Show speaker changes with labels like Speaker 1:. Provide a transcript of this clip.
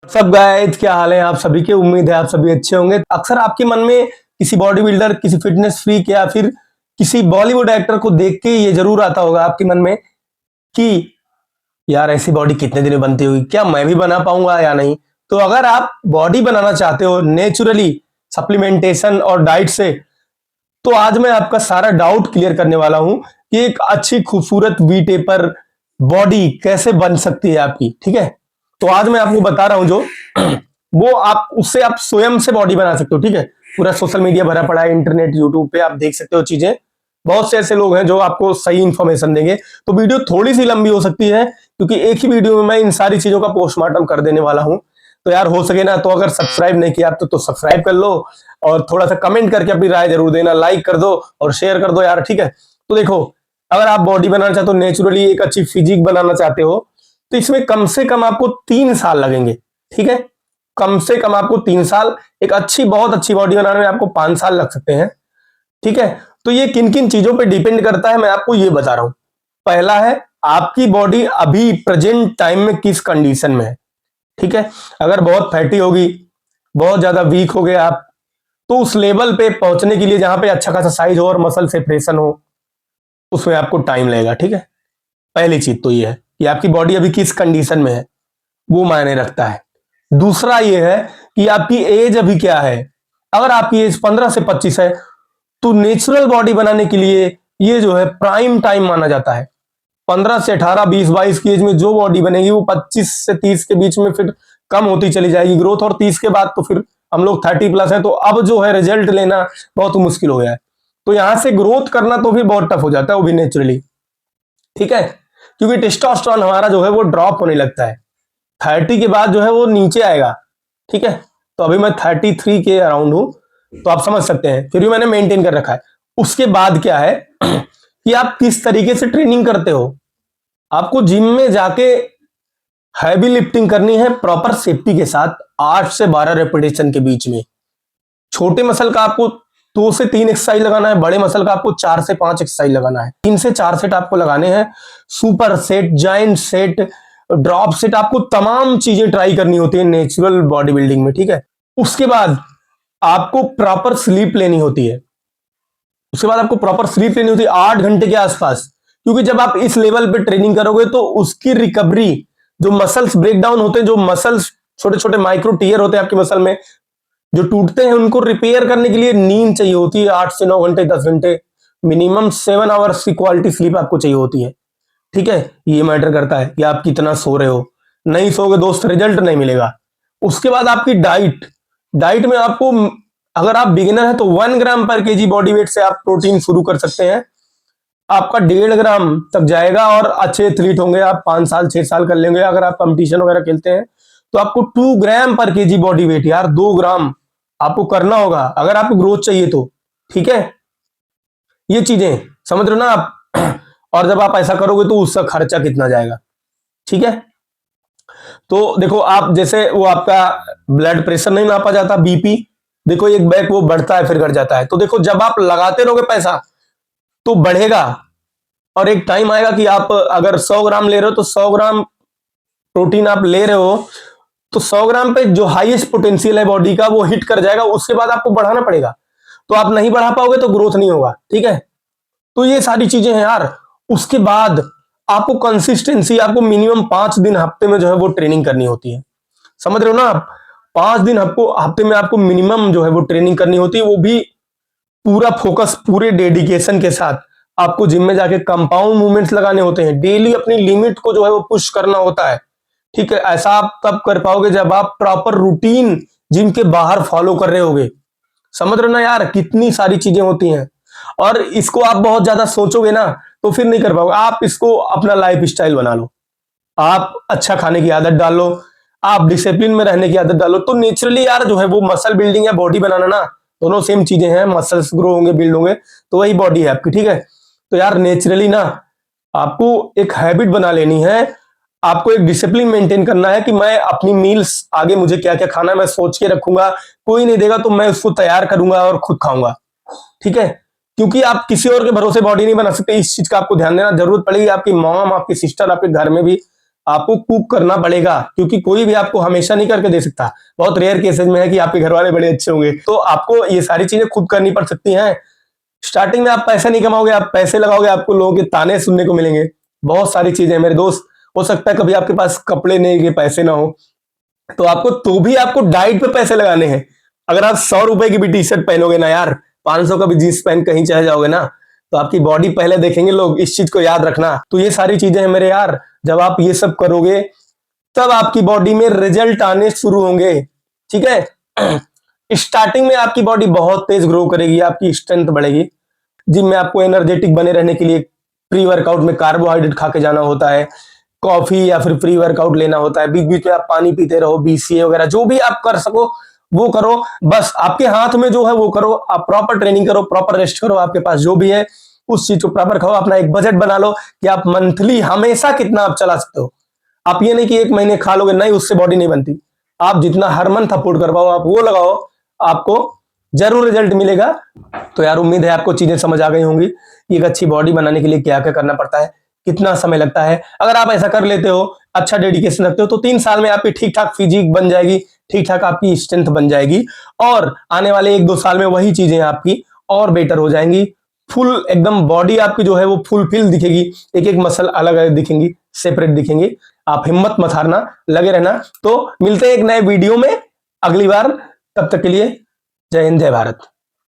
Speaker 1: सब गाइस, क्या हाल है आप सभी के। उम्मीद है आप सभी अच्छे होंगे। अक्सर आपके मन में किसी बॉडी बिल्डर, किसी फिटनेस फ्रीक या फिर किसी बॉलीवुड एक्टर को देख के ये जरूर आता होगा आपके मन में कि यार ऐसी बॉडी कितने दिन में बनती होगी, क्या मैं भी बना पाऊंगा या नहीं। तो अगर आप बॉडी बनाना चाहते हो नेचुरली, सप्लीमेंटेशन और डाइट से, तो आज मैं आपका सारा डाउट क्लियर करने वाला हूं कि एक अच्छी खूबसूरत वी टेपर बॉडी कैसे बन सकती है आपकी। ठीक है, तो आज मैं आपको बता रहा हूं जो वो आप उससे आप स्वयं से बॉडी बना सकते हो। ठीक है, पूरा सोशल मीडिया भरा पड़ा है, इंटरनेट यूट्यूब पे आप देख सकते हो चीजें। बहुत से ऐसे लोग हैं जो आपको सही इंफॉर्मेशन देंगे। तो वीडियो थोड़ी सी लंबी हो सकती है क्योंकि एक ही वीडियो में मैं इन सारी चीजों का पोस्टमार्टम कर देने वाला हूं। तो यार हो सके ना तो अगर सब्सक्राइब नहीं किया तो सब्सक्राइब कर लो और थोड़ा सा कमेंट करके अपनी राय जरूर देना, लाइक कर दो और शेयर कर दो यार। ठीक है, तो देखो, अगर आप बॉडी बनाना चाहते हो, नेचुरली एक अच्छी फिजिक बनाना चाहते हो, तो इसमें कम से कम आपको 3 साल लगेंगे। ठीक है, कम से कम आपको 3 साल, एक अच्छी बहुत अच्छी बॉडी बनाने में आपको 5 साल लग सकते हैं। ठीक है, तो ये किन किन चीजों पे डिपेंड करता है मैं आपको ये बता रहा हूं। पहला है आपकी बॉडी अभी प्रेजेंट टाइम में किस कंडीशन में है। ठीक है, अगर बहुत फैटी होगी, बहुत ज्यादा वीक हो गए आप, तो उस लेवल पे पहुंचने के लिए जहां पे अच्छा खासा साइज हो और मसल सेपरेशन हो, उसमें आपको टाइम लगेगा। ठीक है, पहली चीज तो ये है कि आपकी बॉडी अभी किस कंडीशन में है, वो मायने रखता है। दूसरा ये है कि आपकी एज अभी क्या है। अगर आपकी एज 15 से 25 है तो नेचुरल बॉडी बनाने के लिए ये जो है प्राइम टाइम माना जाता है। 15 से 18, 20, 22 की एज में जो बॉडी बनेगी वो 25 से 30 के बीच में फिर कम होती चली जाएगी ग्रोथ, और 30 के बाद तो फिर हम लोग 30+ है, तो अब जो है रिजल्ट लेना बहुत मुश्किल हो गया है। तो यहां से ग्रोथ करना तो भी बहुत टफ हो जाता है, वो भी नेचुरली। ठीक है, क्योंकि टेस्टोस्टेरोन हमारा जो है वो ड्रॉप होने लगता है 30 के बाद, जो है वो नीचे आएगा। ठीक है, तो अभी मैं 33 के अराउंड हूं, तो आप समझ सकते हैं, फिर भी मैंने मेंटेन कर रखा है। उसके बाद क्या है कि आप किस तरीके से ट्रेनिंग करते हो। आपको जिम में जाके हैवी लिफ्टिंग करनी है प्रॉपर सेफ्टी के साथ, 8 से 12 रेपिटेशन के बीच में। छोटे मसल का आपको 2 से 3 एक्सरसाइज लगाना है, बड़े मसल का आपको 4 से 5 एक्सरसाइज लगाना है। 3 से 4 सेट आपको लगाने हैं, super set, giant set, drop set, आपको तमाम चीजें ट्राई करनी होती है नेचुरल बॉडी बिल्डिंग में। ठीक है, उसके बाद आपको प्रॉपर स्लीप लेनी होती है। उसके बाद आपको प्रॉपर स्लीप लेनी होती है 8 घंटे के आसपास, क्योंकि जब आप इस लेवल पे ट्रेनिंग करोगे तो उसकी रिकवरी, जो मसल्स ब्रेकडाउन होते हैं, जो मसल्स छोटे छोटे माइक्रो टीयर होते हैं आपके मसल में जो टूटते हैं, उनको रिपेयर करने के लिए नींद चाहिए होती है 8 से 9 घंटे, 10 घंटे, मिनिमम 7 आवर्स की क्वालिटी स्लीप आपको चाहिए होती है। ठीक है, ये मैटर करता है कि आप कितना सो रहे हो। नहीं सोगे दोस्त, रिजल्ट नहीं मिलेगा। उसके बाद आपकी डाइट, डाइट में आपको, अगर आप बिगिनर है तो 1 ग्राम पर केजी बॉडी वेट से आप प्रोटीन शुरू कर सकते हैं। आपका 1.5 ग्राम तक जाएगा, और अच्छे एथलीट होंगे आप, 5 साल 6 साल कर लेंगे, अगर आप कंपटीशन वगैरह खेलते हैं तो आपको 2 ग्राम पर केजी बॉडी वेट, यार 2 ग्राम आपको करना होगा अगर आपको ग्रोथ चाहिए तो। ठीक है, ये चीजें समझ रहे हो ना आप और जब आप ऐसा करोगे तो उसका खर्चा कितना जाएगा। ठीक है, तो देखो, आप जैसे वो आपका ब्लड प्रेशर नहीं नापा जाता, बीपी, देखो एक बैग वो बढ़ता है फिर घट जाता है। तो देखो, जब आप लगाते रहोगे पैसा तो बढ़ेगा, और एक टाइम आएगा कि आप अगर 100 ग्राम ले रहे हो तो 100 ग्राम प्रोटीन आप ले रहे हो, तो 100 ग्राम पे जो हाईएस्ट पोटेंशियल है बॉडी का वो हिट कर जाएगा। उसके बाद आपको बढ़ाना पड़ेगा, तो आप नहीं बढ़ा पाओगे तो ग्रोथ नहीं होगा। ठीक है, तो ये सारी चीजें हैं यार। उसके बाद आपको कंसिस्टेंसी, आपको मिनिमम 5 दिन हफ्ते में जो है वो ट्रेनिंग करनी होती है। समझ रहे हो ना आप, 5 दिन आपको हफ्ते में आपको मिनिमम जो है वो ट्रेनिंग करनी होती है, वो भी पूरा फोकस, पूरे डेडिकेशन के साथ। आपको जिम में जाके कंपाउंड मूवमेंट्स लगाने होते हैं, डेली अपनी लिमिट को जो है वो पुश करना होता है। ठीक है, ऐसा आप तब कर पाओगे जब आप प्रॉपर रूटीन जिम के बाहर फॉलो कर रहे होगे। समझ रहे हो ना यार, कितनी सारी चीजें होती हैं, और इसको आप बहुत ज्यादा सोचोगे ना तो फिर नहीं कर पाओगे। आप इसको अपना लाइफ स्टाइल बना लो, आप अच्छा खाने की आदत डालो, आप डिसिप्लिन में रहने की आदत डालो, तो नेचुरली यार जो है वो मसल बिल्डिंग या बॉडी बनाना ना, दोनों सेम चीजें हैं। मसल्स ग्रो होंगे, बिल्ड होंगे, तो वही बॉडी है आपकी। ठीक है, तो यार नेचुरली ना आपको एक हैबिट बना लेनी है, आपको एक डिसिप्लिन मेंटेन करना है कि मैं अपनी मील्स आगे मुझे क्या क्या खाना है मैं सोच के रखूंगा, कोई नहीं देगा तो मैं उसको तैयार करूंगा और खुद खाऊंगा। ठीक है, क्योंकि आप किसी और के भरोसे बॉडी नहीं बना सकते, इस चीज का आपको ध्यान देना। जरूरत पड़ेगी आपकी मॉम, आपकी सिस्टर, आपके घर में भी आपको कुक करना पड़ेगा, क्योंकि कोई भी आपको हमेशा नहीं करके दे सकता। बहुत रेयर केसेस में है कि आपके घर वाले बड़े अच्छे होंगे, तो आपको ये सारी चीजें खुद करनी पड़ सकती हैं। स्टार्टिंग में आप पैसे नहीं कमाओगे, आप पैसे लगाओगे, आपको लोगों के ताने सुनने को मिलेंगे। बहुत सारी चीजें मेरे दोस्त, हो सकता है कभी आपके पास कपड़े नहीं के पैसे ना हो, तो आपको तो भी आपको डाइट पे पैसे लगाने हैं। अगर आप 100 रुपए की भी टी शर्ट पहनोगे ना यार, 500 का भी जींस पहन कहीं चले जाओगे ना, तो आपकी बॉडी पहले देखेंगे लोग, इस चीज को याद रखना। तो ये सारी चीजें हैं मेरे यार, जब आप ये सब करोगे तब आपकी बॉडी में रिजल्ट आने शुरू होंगे, ठीक है। स्टार्टिंग में आपकी बॉडी बहुत तेज ग्रो करेगी, आपकी स्ट्रेंथ बढ़ेगी। जिम में आपको एनर्जेटिक बने रहने के लिए प्री वर्कआउट में कार्बोहाइड्रेट खा के जाना होता है, कॉफी या फिर प्री वर्कआउट लेना होता है, बीच बीच में आप पानी पीते रहो, बीसीए वगैरह जो भी आप कर सको वो करो। बस आपके हाथ में जो है वो करो, आप प्रॉपर ट्रेनिंग करो, प्रॉपर रेस्ट करो, आपके पास जो भी है उस चीज को प्रॉपर खाओ। अपना एक बजट बना लो कि आप मंथली हमेशा कितना आप चला सकते हो। आप ये नहीं कि एक महीने खा लोगे, नहीं, उससे बॉडी नहीं बनती। आप जितना हर मंथ अफोर्ड कर पाओ आप वो लगाओ, आपको जरूर रिजल्ट मिलेगा। तो यार उम्मीद है आपको चीजें समझ आ गई होंगी, एक अच्छी बॉडी बनाने के लिए क्या क्या करना पड़ता है, कितना समय लगता है। अगर आप ऐसा कर लेते हो, अच्छा डेडिकेशन रखते हो, तो 3 साल में आपकी ठीक ठाक फिजिक बन जाएगी, ठीक ठाक आपकी स्ट्रेंथ बन जाएगी, और आने वाले 1-2 साल में वही चीजें आपकी और बेटर हो जाएंगी। फुल एकदम बॉडी आपकी जो है वो फुलफिल दिखेगी, एक एक मसल अलग अलग दिखेंगी, सेपरेट दिखेंगी। आप हिम्मत मत हारना, लगे रहना। तो मिलते हैं एक नए वीडियो में अगली बार, तब तक के लिए जय हिंद जय भारत।